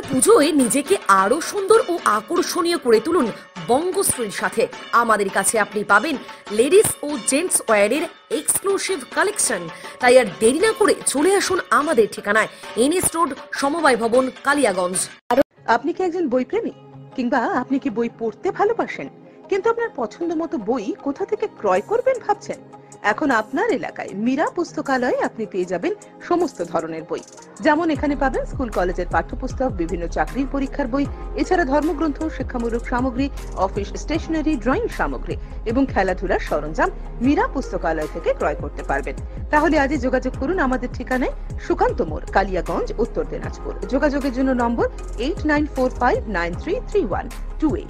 পুজোয় নিজেকে আরো সুন্দর ও আকর্ষণীয় করে তুলুন বঙ্গশ্রীর সাথে। আমাদের কাছে আপনি পাবেন লেডিস ও জেন্টস ওয়্যারের এক্সক্লুসিভ কালেকশন। তাই আর দেরি না করে চলে আসুন আমাদের ঠিকানায়, এনএস রোড, সমবায় ভবন, কালিয়াগঞ্জ। আপনি কি একজন বই প্রেমী, কিংবা আপনি কি বই পড়তে ভালোবাসেন কিন্তু আপনার পছন্দ মতো বই কোথা থেকে ক্রয় করবেন ভাবছেন? এখন আপনার এলাকায় মীরা পুস্তকালয়ে আপনি পেয়ে যাবেন সমস্ত ধরনের বই। যেমন এখানে পাবেন স্কুল কলেজের পাঠ্যপুস্তক, বিভিন্ন চাকরির পরীক্ষার বই, এছাড়া ধর্মগ্রন্থ, শিক্ষামূলক সামগ্রী, অফিস স্টেশনারি, ড্রয়িং সামগ্রী এবং খেলাধুলার সরঞ্জাম মীরা পুস্তকালয় থেকে ক্রয় করতে পারবেন। তাহলে আজই যোগাযোগ করুন আমাদের ঠিকানায়, সুকান্ত মোড়, কালিয়াগঞ্জ, উত্তর দিনাজপুর। যোগাযোগের জন্য নম্বর 8945933128।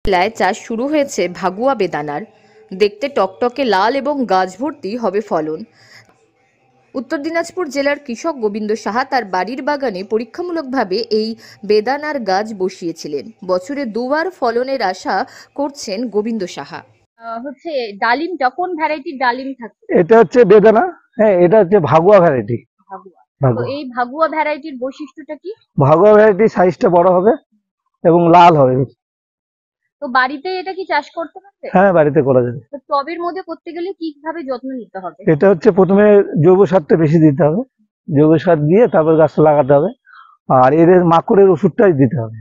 জেলায় চাষ শুরু হয়েছে ভাগুয়া বেদানার। দেখতে টকটকে লাল এবং গাছ ভর্তি হবে ফলন। উত্তর দিনাজপুর জেলার কৃষক গোবিন্দ সাহা তার বাড়ির বাগানে পরীক্ষামূলকভাবে এই বেদানার গাছ বসিয়েছিলেন। বছরে দুবার ফলনের আশা করছেন গোবিন্দ সাহা। হচ্ছে ডালিম, কোন ভ্যারাইটির ডালিম থাকে? এটা হচ্ছে বেদানা, হ্যাঁ, এটা হচ্ছে ভাগুয়া ভ্যারাইটি। তো এই ভাগুয়া ভ্যারাইটির বৈশিষ্ট্যটা কি? ভাগুয়া ভ্যারাইটি সাইজটা বড় হবে এবং লাল হবে। তো বাড়িতে এটা কি চাষ করতে পারবে? হ্যাঁ, বাড়িতে করা যাবে। তো টবের মধ্যে করতে গেলে কিভাবে যত্ন নিতে হবে? এটা হচ্ছে প্রথমে জৈব সারটা বেশি দিতে হবে, জৈব সার দিয়ে তারপর গাছটা লাগাতে হবে, আর এদের মাকড়ের ওষুধটাই দিতে হবে।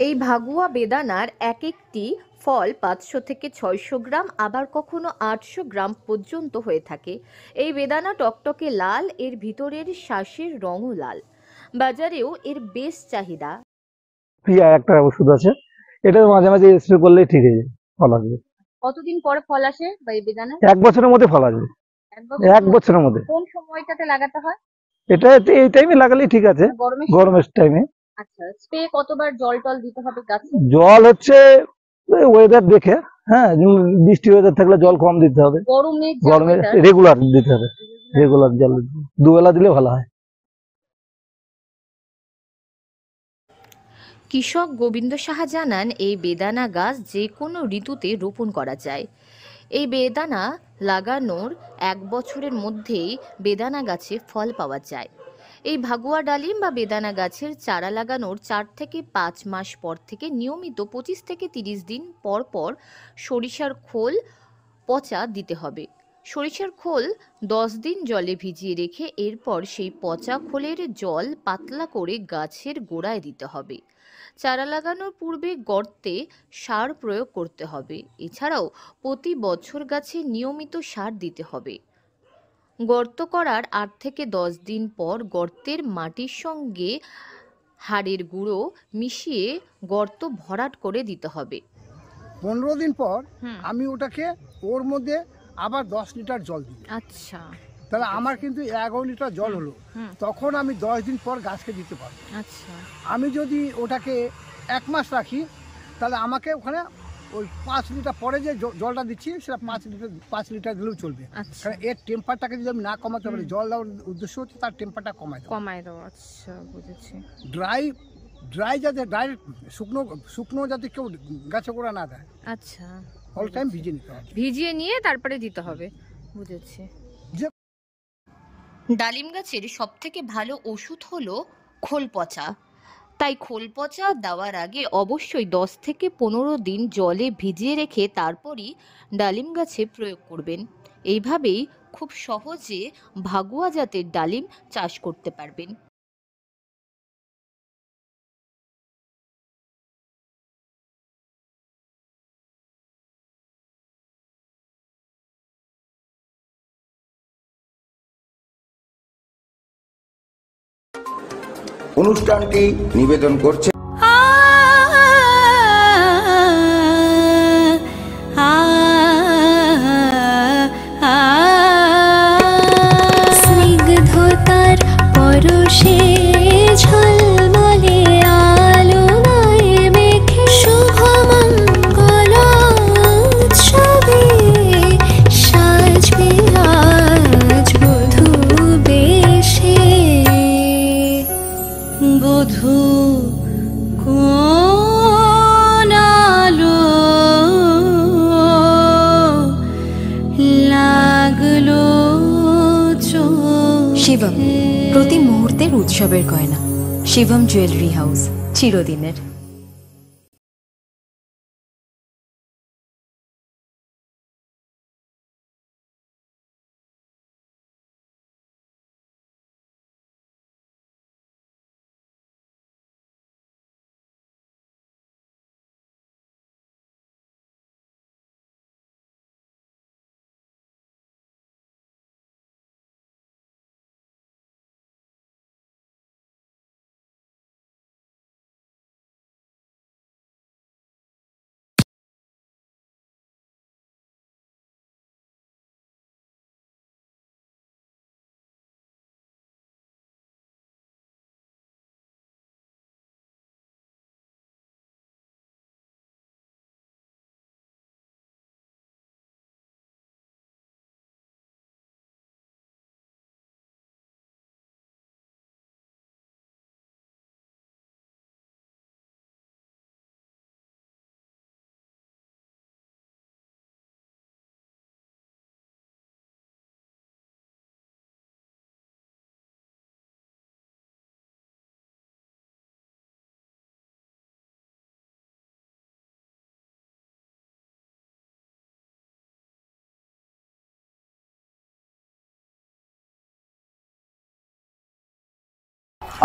এই ভাগুয়া বেদানার এক একটি ফল 500 থেকে 600 গ্রাম, আবার কখনো 800 গ্রাম পর্যন্ত হয়ে থাকে। এই বেদানা টকটকে লাল, এর ভিতরের শ্বাসের রঙও লাল। বাজারেও এর বেশ চাহিদা। প্রিয়া একটা ওষুধ আছে, এটা মাঝে মাঝে স্প্রে করলেই ঠিক হয়ে যায়, ফল আসবে। কতদিন পরে ফল আসে বা এই বেদানা? 1 বছরের মধ্যে ফল আসবে। 1 বছরের মধ্যে। কোন সময়টাতে লাগাতে হয়? এটা এই টাইমে লাগালেই ঠিক আছে, গরমের টাইমে। আচ্ছা, স্প্রে কতবার জল টল দিতে হবে গাছে? জল হচ্ছে ওয়েদার দেখে, হ্যাঁ, বৃষ্টি ওয়েদার থাকলে জল কম দিতে হবে, গরমে রেগুলার দিতে হবে। রেগুলার জল দুবেলা দিলে ভালো হয়। কৃষক গোবিন্দ সাহা জানান, এই বেদানা গাছ যে কোনো ঋতুতে রোপণ করা যায়। এই বেদানা লাগানোর 1 বছরের মধ্যেই বেদানা গাছে ফল পাওয়া যায়। এই ভাগুয়া ডালিম বা বেদানা গাছের চারা লাগানোর 4 থেকে 5 মাস পর থেকে নিয়মিত 25 থেকে 30 দিন পর পর সরিষার খোল পচা দিতে হবে। সরিষার খোল 10 দিন জলে ভিজিয়ে রেখে এরপর সেই পচা খোলের জল পাতলা করে গাছের গোড়ায় দিতে হবে। চারা লাগানোর পূর্বে গর্তে সার প্রয়োগ করতে হবে। এছাড়াও প্রতি বছর গাছে নিয়মিত সার দিতে হবে। গর্ত করার 8 থেকে 10 দিন পর গর্তের মাটির সঙ্গে হাড়ের গুঁড়ো মিশিয়ে গর্ত ভরাট করে দিতে হবে। 15 দিন পর আমি ওটাকে ওর মধ্যে আবার 10 লিটার জল দিই। আচ্ছা, তাহলে আমার কিন্তু 11 লিটার জল হলো। তখন আমি 10 দিন পর গাছকে দিতে পারবো। আচ্ছা, আমি যদি ওটাকে 1 মাস রাখি তাহলে আমাকে ওখানে ওই 5 লিটার পরে যে জলটা দিচ্ছি সেটা 5 লিটার দিলেও চলবে। কারণ এর টেম্পারটাকে যদি আমি না কমাতে পারি, জল দেওয়ার উদ্দেশ্য হচ্ছে তার টেম্পারটা কমায় দেওয়া। আচ্ছা, বুঝেছি। ড্রাই যাতে ডাইরেক্ট শুকনো যাতে কেউ গাছে গোড়া না দেয়। আচ্ছা, অল টাইম ভিজিয়ে নিতে হবে, ভিজিয়ে নিয়ে তারপরে দিতে হবে। বুঝেছি। ডালিম গাছের সবথেকে ভালো ওষুধ হলো খোল পচা। তাই খোল পচা দেওয়ার আগে অবশ্যই 10 থেকে 15 দিন জলে ভিজিয়ে রেখে তারপরই ডালিম গাছে প্রয়োগ করবেন। এইভাবেই খুব সহজে ভাগুয়া জাতের ডালিম চাষ করতে পারবেন। অনুষ্ঠানটি নিবেদন করছে স্নিগ্ধতার পরশে ঝলমলে আলোয় মেখে শুভ মঙ্গল উৎসবে সাজবে আজ বধূ বেশে। শিবম, প্রতি মুহূর্তের উৎসবের গয়না। শিবম জুয়েলারি হাউস, চিরদিনের।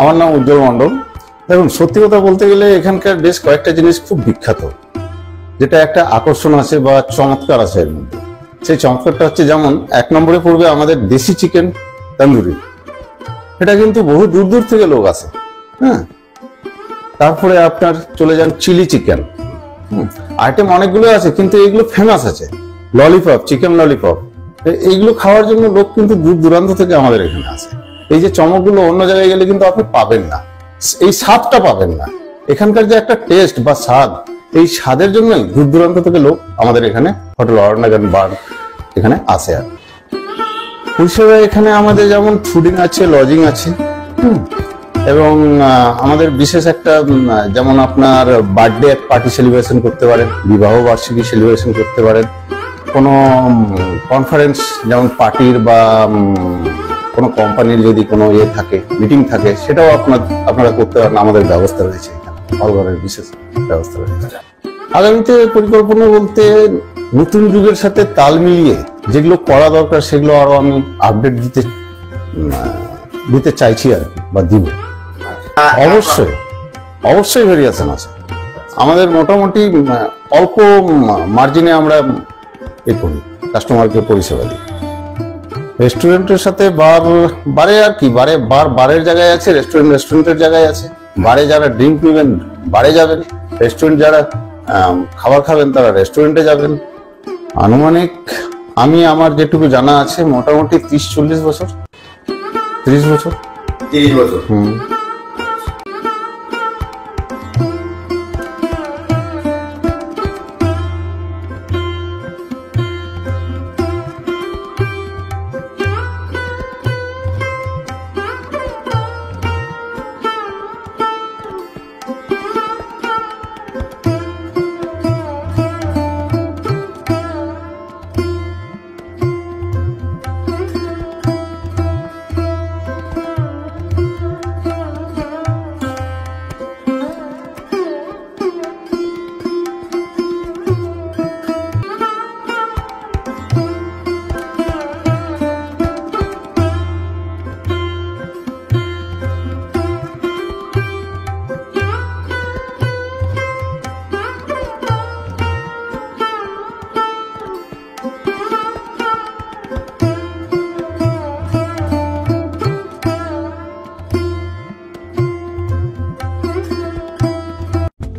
আমার নাম উজ্জ্বল মণ্ডল। দেখুন, সত্যি কথা বলতে গেলে এখানকার বেশ কয়েকটা জিনিস খুব বিখ্যাত, যেটা একটা আকর্ষণ আছে বা চমৎকার আছে এর মধ্যে। সেই চমৎকারটা হচ্ছে, যেমন 1 নম্বরে পড়বে আমাদের দেশি চিকেন তন্দুরি। এটা কিন্তু বহু দূর দূর থেকে লোক আসে। হ্যাঁ, তারপরে আপনার চলে যান চিলি চিকেন। আইটেম অনেকগুলো আছে, কিন্তু এইগুলো ফেমাস আছে। ললিপপ, চিকেন ললিপপ, এইগুলো খাওয়ার জন্য লোক কিন্তু দূর দূরান্ত থেকে আমাদের এখানে আসে। এই যে চমকগুলো অন্য জায়গায় গেলে কিন্তু আপনি পাবেন না, এই স্বাদটা পাবেন না। এখানকার যে একটা টেস্ট বা স্বাদ, এই স্বাদের জন্যই দূর দূরান্ত থেকে লোক আমাদের এখানে হোটেল অরণ্য গার্ডেন বার এখানে আসে। আর পরিষেবা এখানে আমাদের যেমন ফুডিং আছে, লজিং আছে, এবং আমাদের বিশেষ একটা, যেমন আপনার বার্থডে পার্টি সেলিব্রেশন করতে পারেন, বিবাহ বার্ষিকী সেলিব্রেশন করতে পারেন, কোনো কনফারেন্স যেমন পার্টির বা কোনো কোম্পানির যদি কোনো থাকে, মিটিং থাকে, সেটাও আপনারা করতে পারেন। আমাদের ব্যবস্থা রয়েছে এখানে, হলঘরের বিশেষ ব্যবস্থা রয়েছে। আগামীতে পরিকল্পনা বলতে, নতুন যুগের সাথে তাল মিলিয়ে যেগুলো করা দরকার সেগুলো আরো আমি আপডেট দিতে চাইছি আর কি, বা দিব। অবশ্যই অবশ্যই ভেরিয়েশন আছে। আমাদের মোটামুটি অল্প মার্জিনে আমরা করি, কাস্টমারকে পরিষেবা দিই। রেস্টুরেন্টের সাথে বারে আর কি, বারের জায়গায় আছে, রেস্টুরেন্টের জায়গায় আছে। বারে যারা ড্রিঙ্ক নেবেন বারে যাবেন, রেস্টুরেন্ট যারা খাবার খাবেন তারা রেস্টুরেন্টে যাবেন। আনুমানিক আমার যেটুকু জানা আছে, মোটামুটি 30-40 বছর, 30 বছর।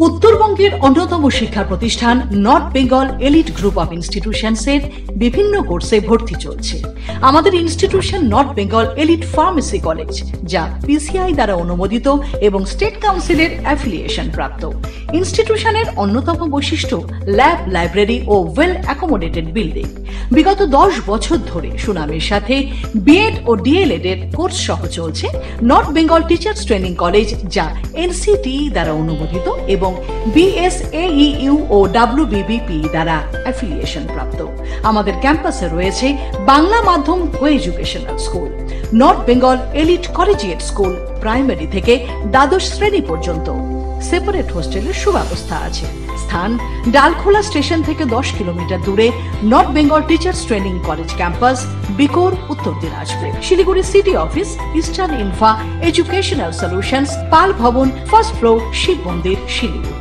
উত্তরবঙ্গের অন্যতম শিক্ষা প্রতিষ্ঠান north Bengal elite group of ইনস্টিটিউশনসের বিভিন্ন কোর্সে ভর্তি চলছে। আমাদের institution north Bengal elite pharmacy college, যা পিসিআই দ্বারা অনুমোদিত এবং স্টেট কাউন্সিলের অ্যাফিলিয়েশন প্রাপ্ত। ইনস্টিটিউশনের অন্যতম বৈশিষ্ট্য ল্যাব, লাইব্রেরি ও ওয়েল অ্যাকোমোডেটেড বিল্ডিং। বিগত 10 বছর ধরে সুনামের সাথে বিএড ও ডিএলএড এর কোর্স সহ চলছে north Bengal teachers training college, যা এনসিটিই দ্বারা অনুমোদিত এবং বি BSAEU ও WBBP দ্বারা অ্যাফিলিয়েশন প্রাপ্ত। আমাদের ক্যাম্পাসে রয়েছে বাংলা মাধ্যম কো educational school, north Bengal elite collegiate school, primary থেকে দ্বাদশ শ্রেণী পর্যন্ত। সেপারেট হোস্টেলের সুব্যবস্থা আছে। স্থান ডালখোলা স্টেশন থেকে 10 কিলোমিটার দূরে north Bengal teachers training college campus, বিকোর, Uttar Dinajpur. Siliguri city office, eastern ইনফা educational solutions, Pal Bhavan, first floor, Shiva মন্দির, শিলিগুড়ি।